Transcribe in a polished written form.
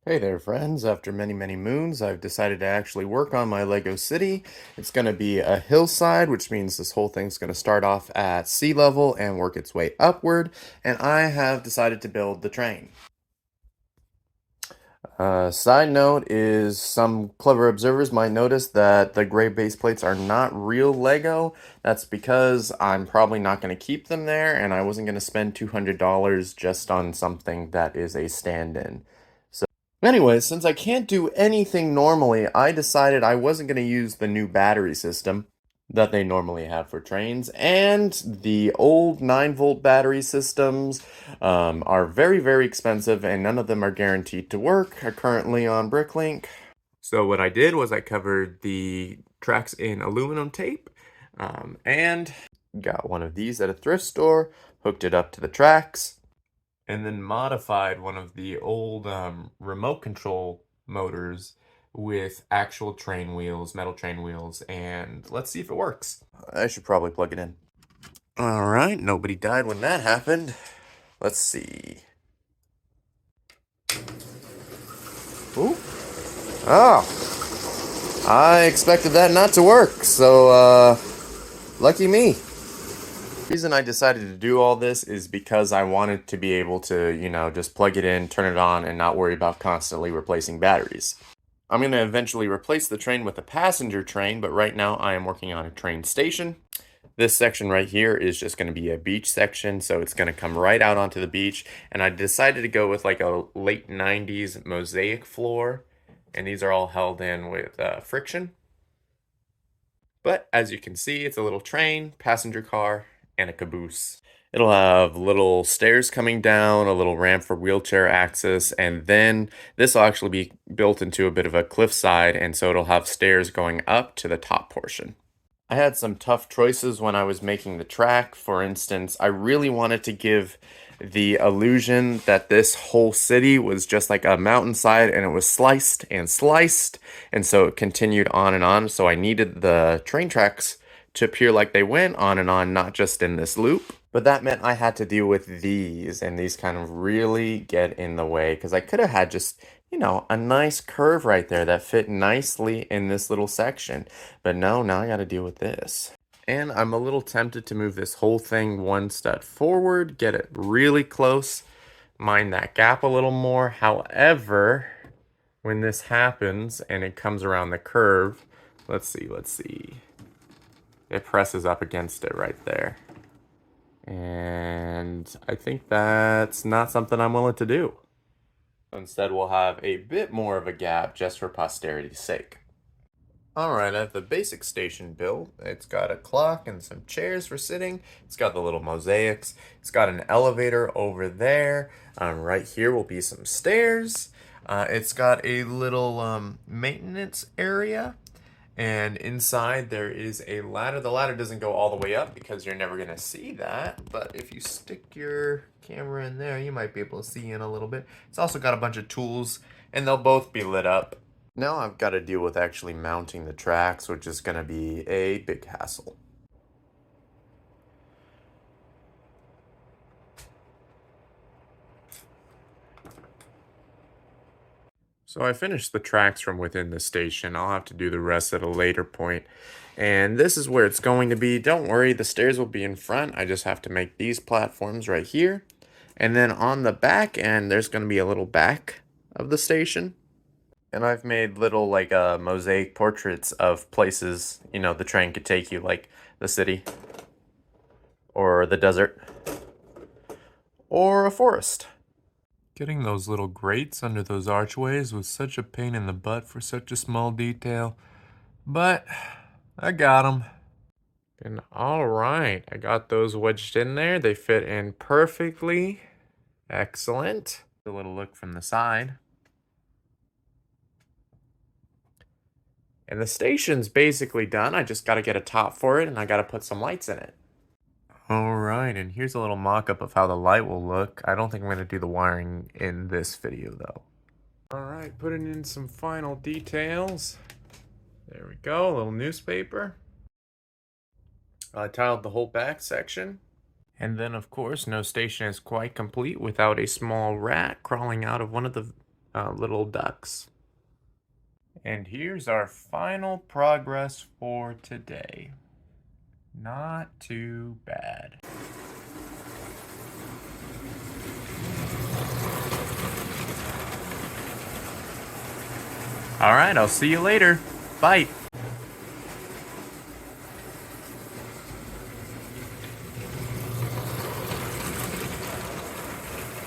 Hey there, friends. After many, many moons, I've decided to actually work on my Lego city. It's going to be a hillside, which means this whole thing's going to start off at sea level and work its way upward. And I have decided to build the train. Side note is some clever observers might notice that the gray base plates are not real Lego. That's because I'm probably not going to keep them there, and I wasn't going to spend $200 just on something that is a stand-in. Anyways, since I can't do anything normally, I decided I wasn't going to use the new battery system that they normally have for trains, and the old 9-volt battery systems are very, very expensive, and none of them are guaranteed to work currently on Bricklink. So what I did was I covered the tracks in aluminum tape, and got one of these at a thrift store, hooked it up to the tracks, and then modified one of the old remote control motors with actual train wheels, metal train wheels, and let's see if it works. I should probably plug it in. All right, nobody died when that happened. Let's see. Ooh. Oh, I expected that not to work, so lucky me. The reason I decided to do all this is because I wanted to be able to, just plug it in, turn it on, and not worry about constantly replacing batteries. I'm going to eventually replace the train with a passenger train, but right now I am working on a train station. This section right here is just going to be a beach section, so it's going to come right out onto the beach, and I decided to go with like a late 90s mosaic floor, and these are all held in with friction. But as you can see, it's a little train, passenger car, and a caboose. It'll have little stairs coming down, a little ramp for wheelchair access, and then this will actually be built into a bit of a cliffside, and so it'll have stairs going up to the top portion. I had some tough choices when I was making the track. For instance, I really wanted to give the illusion that this whole city was just like a mountainside and it was sliced, and so it continued on and on. So I needed the train tracks to appear like they went on and on, not just in this loop. But that meant I had to deal with these, and these kind of really get in the way because I could have had just, a nice curve right there that fit nicely in this little section. But no, now I got to deal with this. And I'm a little tempted to move this whole thing one step forward, get it really close, mind that gap a little more. However, when this happens and it comes around the curve, let's see. It presses up against it right there. And I think that's not something I'm willing to do. Instead, we'll have a bit more of a gap just for posterity's sake. Alright, I have the basic station built. It's got a clock and some chairs for sitting. It's got the little mosaics. It's got an elevator over there. Right here will be some stairs. It's got a little maintenance area. And inside there is a ladder. The ladder doesn't go all the way up because you're never going to see that. But if you stick your camera in there, you might be able to see in a little bit. It's also got a bunch of tools, and they'll both be lit up. Now I've got to deal with actually mounting the tracks, which is going to be a big hassle. So I finished the tracks from within the station. I'll have to do the rest at a later point. And this is where it's going to be. Don't worry, the stairs will be in front. I just have to make these platforms right here. And then on the back end, there's going to be a little back of the station. And I've made little like mosaic portraits of places, the train could take you, like the city or the desert or a forest. Getting those little grates under those archways was such a pain in the butt for such a small detail, but I got them. And all right, I got those wedged in there. They fit in perfectly. Excellent. A little look from the side. And the station's basically done. I just got to get a top for it, and I got to put some lights in it. All right, and here's a little mock-up of how the light will look. I don't think I'm going to do the wiring in this video, though. All right, putting in some final details. There we go, a little newspaper. I tiled the whole back section. And then, of course, no station is quite complete without a small rat crawling out of one of the little ducks. And here's our final progress for today. Not too bad. All right, I'll see you later. Bye.